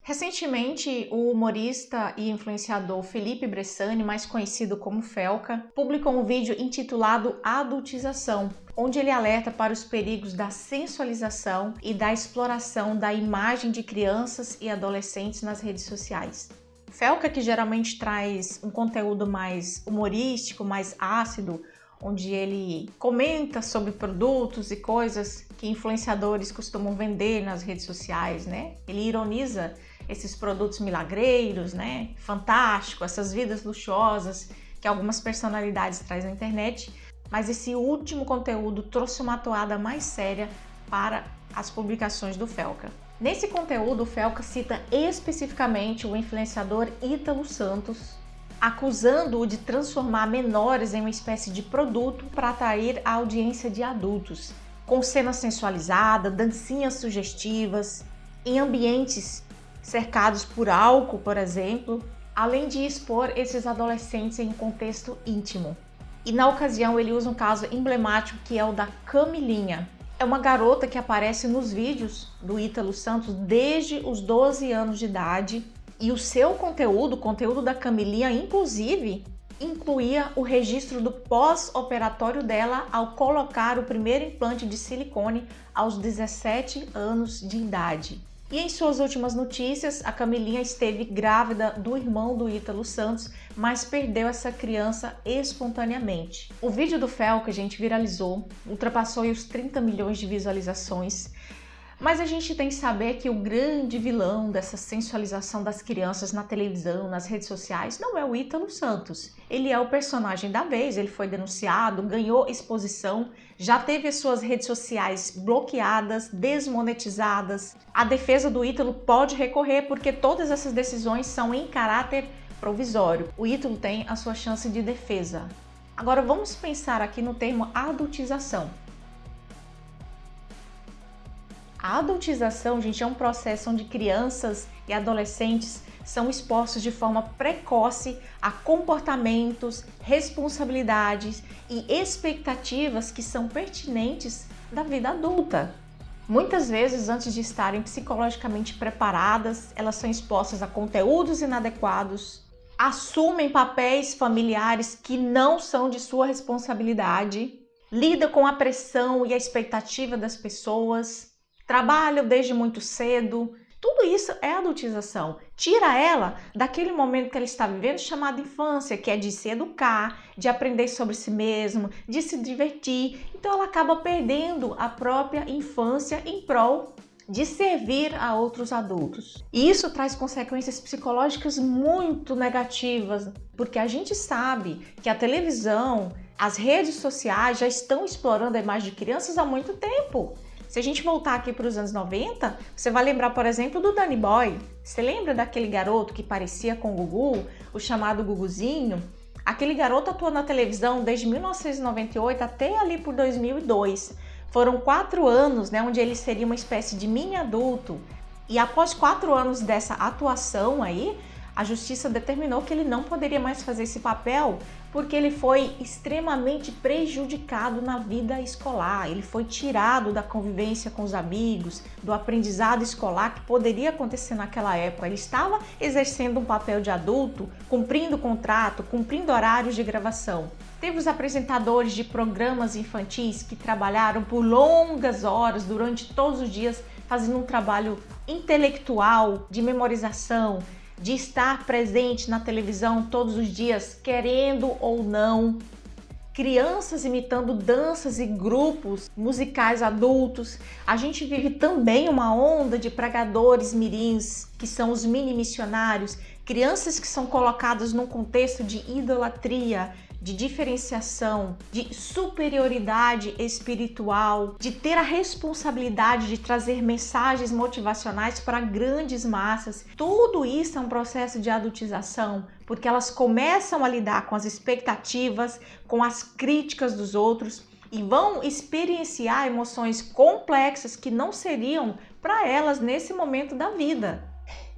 Recentemente, o humorista e influenciador Felipe Bressani, mais conhecido como Felca, publicou um vídeo intitulado Adultização, onde ele alerta para os perigos da sensualização e da exploração da imagem de crianças e adolescentes nas redes sociais. Felca, que geralmente traz um conteúdo mais humorístico, mais ácido, onde ele comenta sobre produtos e coisas que influenciadores costumam vender nas redes sociais, né? Ele ironiza esses produtos milagreiros, né? Fantástico, essas vidas luxuosas que algumas personalidades trazem na internet, mas esse último conteúdo trouxe uma toada mais séria para as publicações do Felca. Nesse conteúdo, o Felca cita especificamente o influenciador Ítalo Santos, acusando-o de transformar menores em uma espécie de produto para atrair a audiência de adultos, com cenas sensualizadas, dancinhas sugestivas, em ambientes cercados por álcool, por exemplo, além de expor esses adolescentes em um contexto íntimo. E na ocasião ele usa um caso emblemático que é o da Camilinha. É uma garota que aparece nos vídeos do Ítalo Santos desde os 12 anos de idade, e o seu conteúdo, o conteúdo da Camilinha, inclusive, incluía o registro do pós-operatório dela ao colocar o primeiro implante de silicone aos 17 anos de idade. E em suas últimas notícias, a Camilinha esteve grávida do irmão do Ítalo Santos, mas perdeu essa criança espontaneamente. O vídeo do Felca, gente, viralizou, ultrapassou os 30 milhões de visualizações. Mas a gente tem que saber que o grande vilão dessa sensualização das crianças na televisão, nas redes sociais, não é o Ítalo Santos. Ele é o personagem da vez, ele foi denunciado, ganhou exposição, já teve as suas redes sociais bloqueadas, desmonetizadas. A defesa do Ítalo pode recorrer porque todas essas decisões são em caráter provisório. O Ítalo tem a sua chance de defesa. Agora vamos pensar aqui no termo adultização. A adultização, gente, é um processo onde crianças e adolescentes são expostos de forma precoce a comportamentos, responsabilidades e expectativas que são pertinentes da vida adulta. Muitas vezes, antes de estarem psicologicamente preparadas, elas são expostas a conteúdos inadequados, assumem papéis familiares que não são de sua responsabilidade, lidam com a pressão e a expectativa das pessoas, trabalham desde muito cedo. Tudo isso é adultização. Tira ela daquele momento que ela está vivendo chamado infância, que é de se educar, de aprender sobre si mesmo, de se divertir. Então ela acaba perdendo a própria infância em prol de servir a outros adultos. E isso traz consequências psicológicas muito negativas, porque a gente sabe que a televisão, as redes sociais já estão explorando a imagem de crianças há muito tempo. Se a gente voltar aqui para os anos 90, você vai lembrar, por exemplo, do Danny Boy. Você lembra daquele garoto que parecia com o Gugu, o chamado Guguzinho? Aquele garoto atuou na televisão desde 1998 até ali por 2002. Foram 4 anos, né, onde ele seria uma espécie de mini adulto. E após 4 anos dessa atuação aí, a justiça determinou que ele não poderia mais fazer esse papel porque ele foi extremamente prejudicado na vida escolar. Ele foi tirado da convivência com os amigos, do aprendizado escolar que poderia acontecer naquela época. Ele estava exercendo um papel de adulto, cumprindo contrato, cumprindo horários de gravação. Teve os apresentadores de programas infantis que trabalharam por longas horas durante todos os dias, fazendo um trabalho intelectual, de memorização, de estar presente na televisão todos os dias, querendo ou não. Crianças imitando danças e grupos musicais adultos. A gente vive também uma onda de pregadores mirins, que são os mini missionários, crianças que são colocadas num contexto de idolatria, de diferenciação, de superioridade espiritual, de ter a responsabilidade de trazer mensagens motivacionais para grandes massas. Tudo isso é um processo de adultização, porque elas começam a lidar com as expectativas, com as críticas dos outros e vão experienciar emoções complexas que não seriam para elas nesse momento da vida.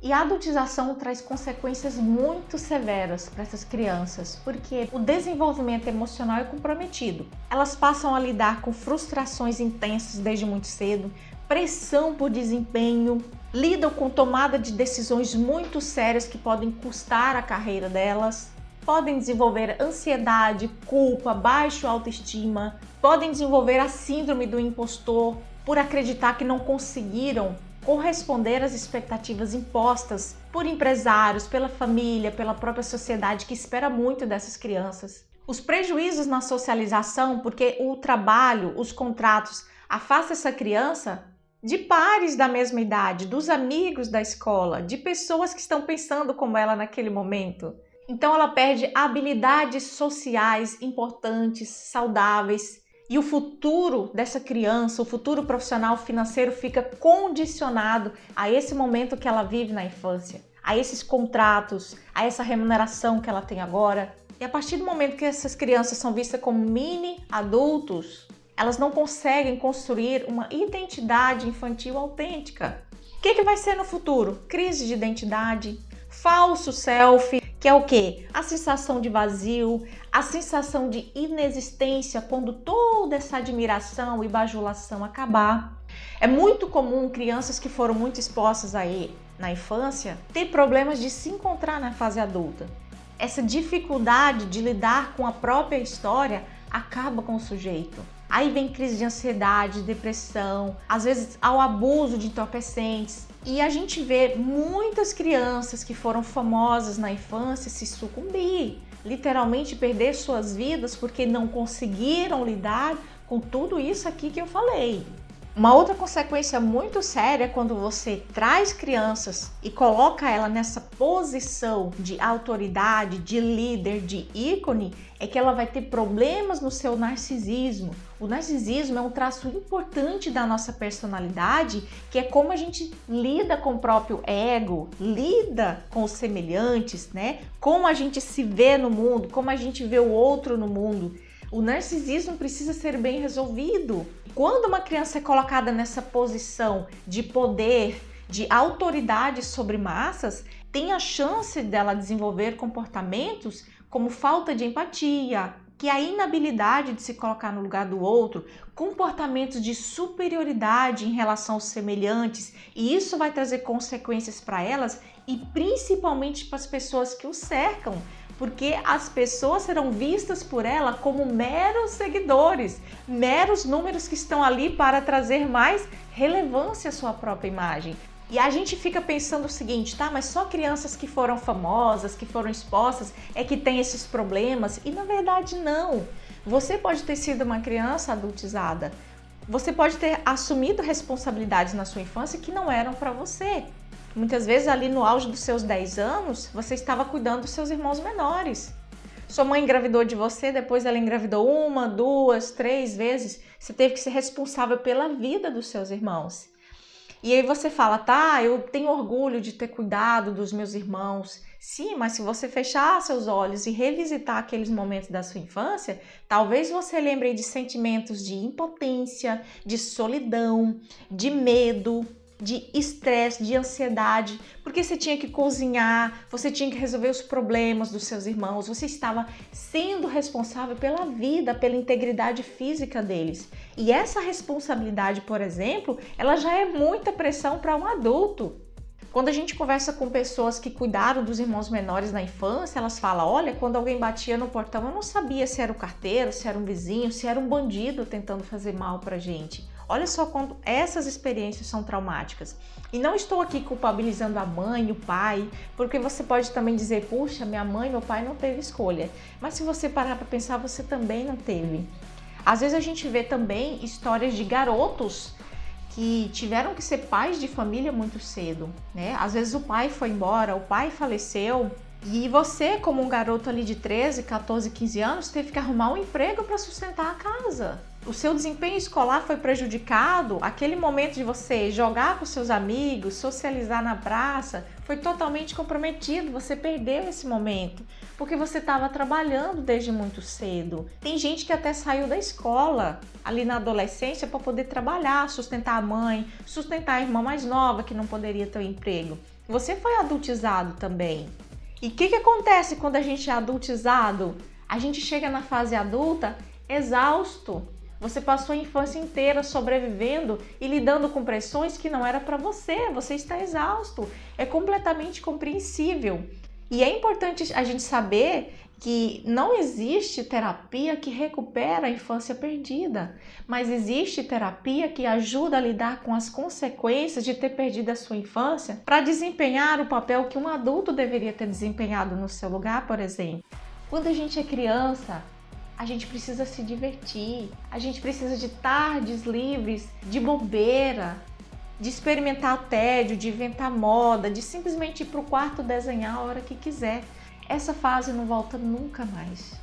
E a adultização traz consequências muito severas para essas crianças, porque o desenvolvimento emocional é comprometido. Elas passam a lidar com frustrações intensas desde muito cedo, pressão por desempenho, lidam com tomada de decisões muito sérias que podem custar a carreira delas, podem desenvolver ansiedade, culpa, baixa autoestima, podem desenvolver a síndrome do impostor por acreditar que não conseguiram corresponder às expectativas impostas por empresários, pela família, pela própria sociedade que espera muito dessas crianças. Os prejuízos na socialização, porque o trabalho, os contratos afastam essa criança de pares da mesma idade, dos amigos da escola, de pessoas que estão pensando como ela naquele momento. Então ela perde habilidades sociais importantes, saudáveis. E o futuro dessa criança, o futuro profissional financeiro fica condicionado a esse momento que ela vive na infância, a esses contratos, a essa remuneração que ela tem agora. E a partir do momento que essas crianças são vistas como mini adultos, elas não conseguem construir uma identidade infantil autêntica. O que vai ser no futuro? Crise de identidade, falso self, que é o quê? A sensação de vazio, a sensação de inexistência quando toda essa admiração e bajulação acabar. É muito comum crianças que foram muito expostas aí na infância ter problemas de se encontrar na fase adulta. Essa dificuldade de lidar com a própria história acaba com o sujeito. Aí vem crise de ansiedade, depressão, às vezes ao abuso de entorpecentes. E a gente vê muitas crianças que foram famosas na infância se sucumbir, literalmente perder suas vidas porque não conseguiram lidar com tudo isso aqui que eu falei. Uma outra consequência muito séria quando você traz crianças e coloca ela nessa posição de autoridade, de líder, de ícone, é que ela vai ter problemas no seu narcisismo. O narcisismo é um traço importante da nossa personalidade, que é como a gente lida com o próprio ego, lida com os semelhantes, né? Como a gente se vê no mundo, como a gente vê o outro no mundo. O narcisismo precisa ser bem resolvido. Quando uma criança é colocada nessa posição de poder, de autoridade sobre massas, tem a chance dela desenvolver comportamentos como falta de empatia, que é a inabilidade de se colocar no lugar do outro, comportamentos de superioridade em relação aos semelhantes, e isso vai trazer consequências para elas e principalmente para as pessoas que o cercam, porque as pessoas serão vistas por ela como meros seguidores, meros números que estão ali para trazer mais relevância à sua própria imagem. E a gente fica pensando o seguinte, tá? Mas só crianças que foram famosas, que foram expostas, é que tem esses problemas. E na verdade não. Você pode ter sido uma criança adultizada. Você pode ter assumido responsabilidades na sua infância que não eram para você. Muitas vezes ali no auge dos seus 10 anos, você estava cuidando dos seus irmãos menores. Sua mãe engravidou de você, depois ela engravidou 1, 2, 3 vezes. Você teve que ser responsável pela vida dos seus irmãos. E aí você fala, tá, eu tenho orgulho de ter cuidado dos meus irmãos. Sim, mas se você fechar seus olhos e revisitar aqueles momentos da sua infância, talvez você lembre de sentimentos de impotência, de solidão, de medo, de estresse, de ansiedade, porque você tinha que cozinhar, você tinha que resolver os problemas dos seus irmãos, você estava sendo responsável pela vida, pela integridade física deles. E essa responsabilidade, por exemplo, ela já é muita pressão para um adulto. Quando a gente conversa com pessoas que cuidaram dos irmãos menores na infância, elas falam, olha, quando alguém batia no portão, eu não sabia se era o carteiro, se era um vizinho, se era um bandido tentando fazer mal pra gente. Olha só quando essas experiências são traumáticas. E não estou aqui culpabilizando a mãe e o pai, porque você pode também dizer, puxa, minha mãe e meu pai não teve escolha. Mas se você parar para pensar, você também não teve. Às vezes a gente vê também histórias de garotos que tiveram que ser pais de família muito cedo, né? Às vezes o pai foi embora, o pai faleceu, e você, como um garoto ali de 13, 14, 15 anos, teve que arrumar um emprego para sustentar a casa. O seu desempenho escolar foi prejudicado, aquele momento de você jogar com seus amigos, socializar na praça, foi totalmente comprometido, você perdeu esse momento, porque você estava trabalhando desde muito cedo. Tem gente que até saiu da escola, ali na adolescência, para poder trabalhar, sustentar a mãe, sustentar a irmã mais nova, que não poderia ter um emprego. Você foi adultizado também. E o que acontece quando a gente é adultizado? A gente chega na fase adulta exausto. Você passou a infância inteira sobrevivendo e lidando com pressões que não era para você. Você está exausto. É completamente compreensível. E é importante a gente saber que não existe terapia que recupera a infância perdida, mas existe terapia que ajuda a lidar com as consequências de ter perdido a sua infância para desempenhar o papel que um adulto deveria ter desempenhado no seu lugar, por exemplo. Quando a gente é criança, a gente precisa se divertir, a gente precisa de tardes livres, de bobeira, de experimentar tédio, de inventar moda, de simplesmente ir para o quarto desenhar a hora que quiser. Essa fase não volta nunca mais.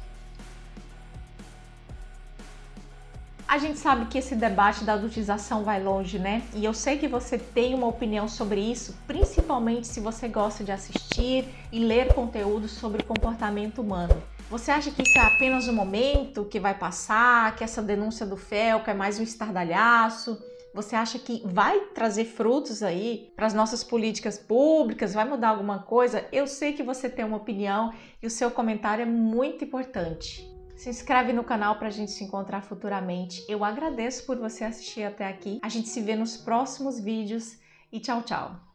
A gente sabe que esse debate da adultização vai longe, né? E eu sei que você tem uma opinião sobre isso, principalmente se você gosta de assistir e ler conteúdo sobre comportamento humano. Você acha que isso é apenas um momento que vai passar, que essa denúncia do Felco é mais um estardalhaço? Você acha que vai trazer frutos aí para as nossas políticas públicas? Vai mudar alguma coisa? Eu sei que você tem uma opinião e o seu comentário é muito importante. Se inscreve no canal para a gente se encontrar futuramente. Eu agradeço por você assistir até aqui. A gente se vê nos próximos vídeos e tchau, tchau!